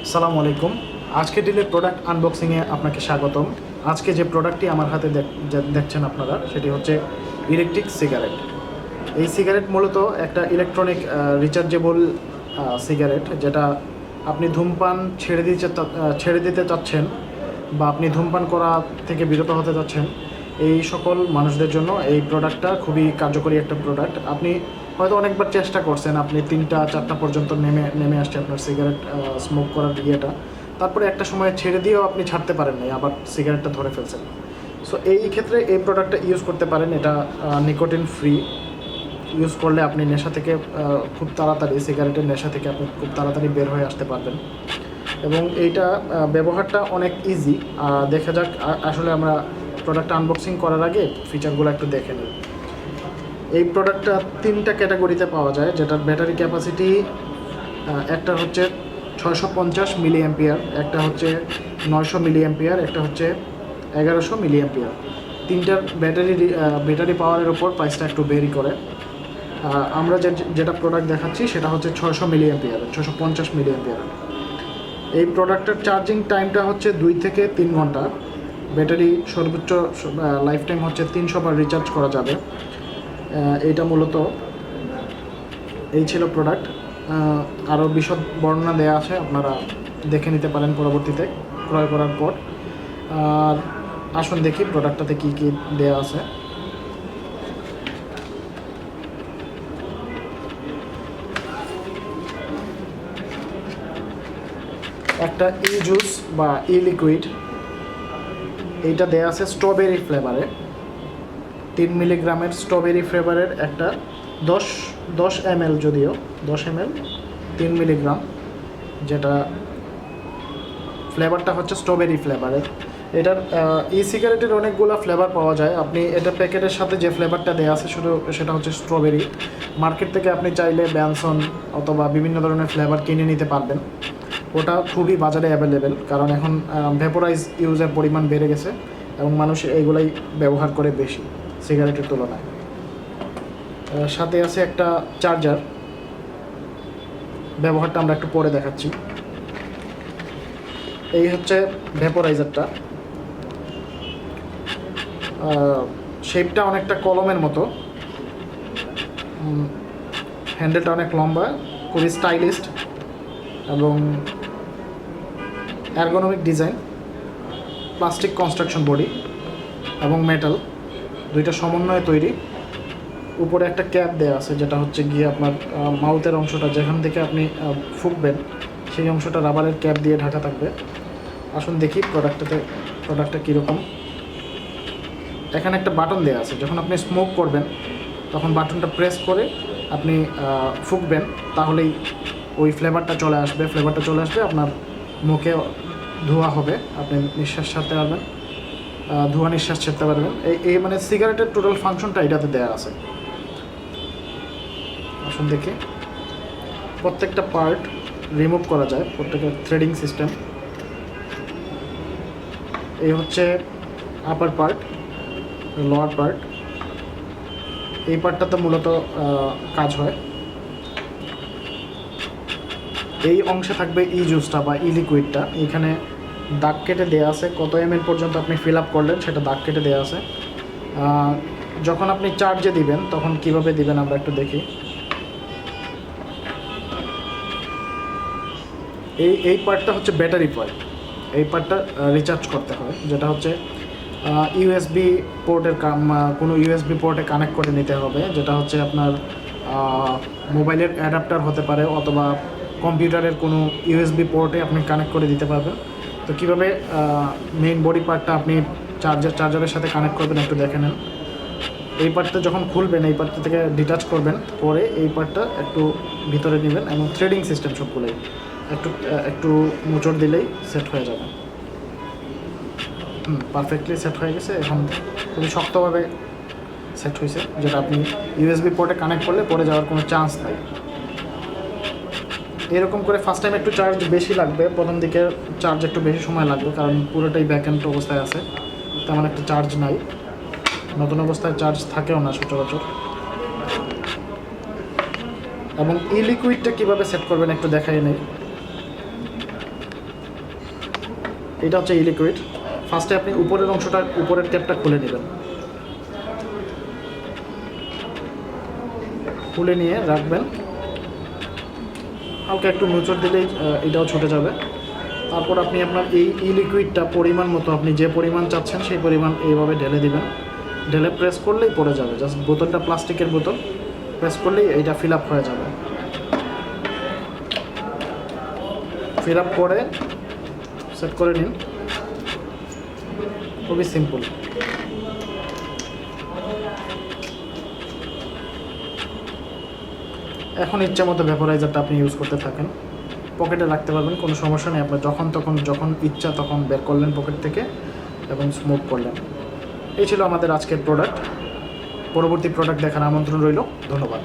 আসসালামু আলাইকুম। আজকে ডিলের প্রোডাক্ট আনবক্সিংয়ে আপনাকে স্বাগতম। আজকে যে প্রোডাক্টটি আমার হাতে দেখছেন আপনারা, সেটি হচ্ছে ইলেকট্রিক সিগারেট। এই সিগারেট মূলত একটা ইলেকট্রনিক রিচার্জেবল সিগারেট, যেটা আপনি ধূমপান ছেড়ে দিতে চাচ্ছেন বা আপনি ধূমপান করা থেকে বিরত হতে চাচ্ছেন, এই সকল মানুষদের জন্য এই প্রোডাক্টটা খুবই কার্যকরী একটা প্রোডাক্ট। আপনি হয়তো অনেকবার চেষ্টা করছেন, আপনি 3টা 4টা পর্যন্ত নেমে আসছে আপনার সিগারেট স্মোক করার ইয়েটা, তারপরে একটা সময় ছেড়ে দিয়েও আপনি ছাড়তে পারেন নাই, আবার সিগারেটটা ধরে ফেলছেন। সো এই ক্ষেত্রে এই প্রোডাক্টটা ইউজ করতে পারেন। এটা নিকোটিন ফ্রি। ইউজ করলে আপনি নেশা থেকে খুব তাড়াতাড়ি, সিগারেটের নেশা থেকে আপনি খুব তাড়াতাড়ি বের হয়ে আসতে পারবেন। এবং এইটা ব্যবহারটা অনেক ইজি। দেখা যাক, আসলে আমরা প্রোডাক্ট আনবক্সিং করার আগে ফিচারগুলো একটু দেখে নিই। এই প্রোডাক্টটা 3টা ক্যাটাগরিতে পাওয়া যায়, যেটার ব্যাটারি ক্যাপাসিটি একটা হচ্ছে 650 মিলি অ্যাম্পিয়ার, একটা হচ্ছে 900 মিলি অ্যাম্পিয়ার, একটা হচ্ছে 1100 মিলি অ্যাম্পিয়ার। 3টার ব্যাটারি পাওয়ারের উপর প্রাইসটা একটু ভেরি করে। আমরা যেটা প্রোডাক্ট দেখাচ্ছি সেটা হচ্ছে 600 মিলি অ্যাম্পিয়ার, 650 মিলি অ্যাম্পিয়ার। এই প্রোডাক্টের চার্জিং টাইমটা হচ্ছে 2 থেকে 3 ঘন্টা। ব্যাটারি সর্বোচ্চ লাইফ টাইম হচ্ছে 300 বার রিচার্জ করা যাবে। এইটা মূলত এই ছিল প্রোডাক্ট। আরও বিশদ বর্ণনা দেওয়া আছে, আপনারা দেখে নিতে পারেন পরবর্তীতে ক্রয় করার পর। আর আসুন দেখি প্রোডাক্টটাতে কী কী দেওয়া আছে। একটা ই জুস বা ই লিকুইড, এইটা দেওয়া আছে স্ট্রবেরি ফ্লেভারে। 3 মিলিগ্রামের স্ট্রবেরি ফ্লেভারের একটা 10 ml, যদিও 10 ml 3 মিলিগ্রাম, যেটা ফ্লেভারটা হচ্ছে স্ট্রবেরি ফ্লেভারের। এটার ই সিগারেটের অনেকগুলো ফ্লেভার পাওয়া যায়। আপনি এটা প্যাকেটের সাথে যে ফ্লেভারটা দেওয়া আছে শুধু সেটা হচ্ছে স্ট্রবেরি। মার্কেট থেকে আপনি চাইলে ব্যানসন অথবা বিভিন্ন ধরনের ফ্লেভার কিনে নিতে পারবেন। ওটা খুবই বাজারে অ্যাভেলেবেল, কারণ এখন ভেপোরাইজ ইউজের পরিমাণ বেড়ে গেছে এবং মানুষ এইগুলাই ব্যবহার করে বেশি সিগারেটের তুলনায়। সাথে আছে একটা চার্জার। ব্যবহারটা আমরা একটু পরে দেখাচ্ছি। এই হচ্ছে ভেপোরাইজারটা। শেপটা অনেকটা কলমের মতো, হ্যান্ডেলটা অনেক লম্বা, খুবই স্টাইলিস্ট এবং ergonomic design. Plastic construction body এবং মেটাল দুইটা সমন্বয়ে তৈরি। উপরে একটা ক্যাপ দেওয়া আছে, যেটা হচ্ছে গিয়ে আপনার মাউথের অংশটা, যেখান থেকে আপনি ফুঁকবেন সেই অংশটা রাবারের ক্যাপ দিয়ে ঢাকা থাকবে। আসুন দেখি প্রোডাক্টটা কীরকম। এখানে একটা বাটন দেওয়া আছে, যখন আপনি স্মোক করবেন তখন বাটনটা প্রেস করে আপনি ফুঁকবেন, তাহলেই ওই ফ্লেভারটা চলে আসবে আপনার মুখে ধোঁয়া হবে, আপনি নিঃশ্বাস ছাড়তে পারবেন, ধোঁয়া নিঃশ্বাস ছাড়তে পারবেন। এই মানে সিগারেটের টোটাল ফাংশনটা এটাতে দেওয়া আছে। আসুন দেখি। প্রত্যেকটা পার্ট রিমুভ করা যায়, প্রত্যেকটা থ্রেডিং সিস্টেম। এই হচ্ছে আপার পার্ট, লোয়ার পার্ট। এই পার্টটাতে মূলত কাজ হয়। এই অংশে থাকবে ই জুসটা বা ই লিকুইডটা। এখানে দাগ কেটে দেওয়া আছে, কত ml পর্যন্ত আপনি ফিল আপ করলেন সেটা দাগ কেটে দেওয়া আছে। যখন আপনি চার্জে দিবেন তখন কিভাবে দিবেন আমরা একটু দেখি। এই পার্টটা হচ্ছে ব্যাটারি পয়েন্ট। এই পার্টটা রিচার্জ করতে হয়, যেটা হচ্ছে ইউএসবি পোর্টের কোনো ইউএসবি পোর্টে কানেক্ট করে নিতে হবে, যেটা হচ্ছে আপনার মোবাইলের অ্যাডাপ্টার হতে পারে অথবা কম্পিউটারের কোনো ইউএসবি পোর্টে আপনি কানেক্ট করে দিতে পারবেন। তো কীভাবে মেইন বডি পার্টটা আপনি চার্জারের সাথে কানেক্ট করবেন একটু দেখে নেন। এই পার্টটা যখন খুলবেন, এই পার্টটা থেকে ডিটাচ করবেন, পরে এই পার্টটা একটু ভিতরে নেবেন এবং থ্রেডিং সিস্টেম সবগুলোই একটু মোচড় দিলেই সেট হয়ে যাবে। পারফেক্টলি সেট হয়ে গেছে। এখন খুবই শক্তভাবে সেট হয়েছে, যেটা আপনি ইউএসবি পোর্টে কানেক্ট করলে পড়ে যাওয়ার কোনো চান্স নাই। এরকম করে ফার্স্ট টাইম একটু চার্জ বেশি লাগবে, প্রথম দিকে চার্জ একটু বেশি সময় লাগবে, কারণ পুরোটাই ব্যাকএন্ড অবস্থায় আছে, তেমন একটা চার্জ নাই। নতুন অবস্থায় চার্জ থাকেও না সচরাচর। এবং ই লিকুইডটা কীভাবে সেট করবেন একটু দেখাই নেই। এটা হচ্ছে লিকুইড। ফার্স্টে আপনি উপরের অংশটা, উপরের ট্যাপটা খুলে নেবেন, খুলে নিয়ে রাখবেন। হালকা একটু মোচড় দিলেই এটাও ছুটে যাবে। তারপর আপনি আপনার এই লিকুইডটা পরিমাণ মতো, আপনি যে পরিমাণ চাচ্ছেন সেই পরিমাণ এইভাবে ঢেলে দিবেন। ঢেলে প্রেস করলেই পড়ে যাবে। জাস্ট বোতলটা প্লাস্টিকের বোতল, প্রেস করলেই এইটা ফিল আপ হয়ে যাবে। ফিল আপ করে সেট করে নিন, খুবই সিম্পল। এখন ইচ্ছা মতো ভ্যাপোরাইজারটা আপনি ইউজ করতে থাকেন, পকেটে রাখতে পারবেন, কোনো সমস্যা নেই। আপনার যখন ইচ্ছা তখন বের করলেন পকেট থেকে এবং স্মোক করলেন। এই ছিল আমাদের আজকের প্রোডাক্ট। পরবর্তী প্রোডাক্ট দেখার আমন্ত্রণ রইল। ধন্যবাদ।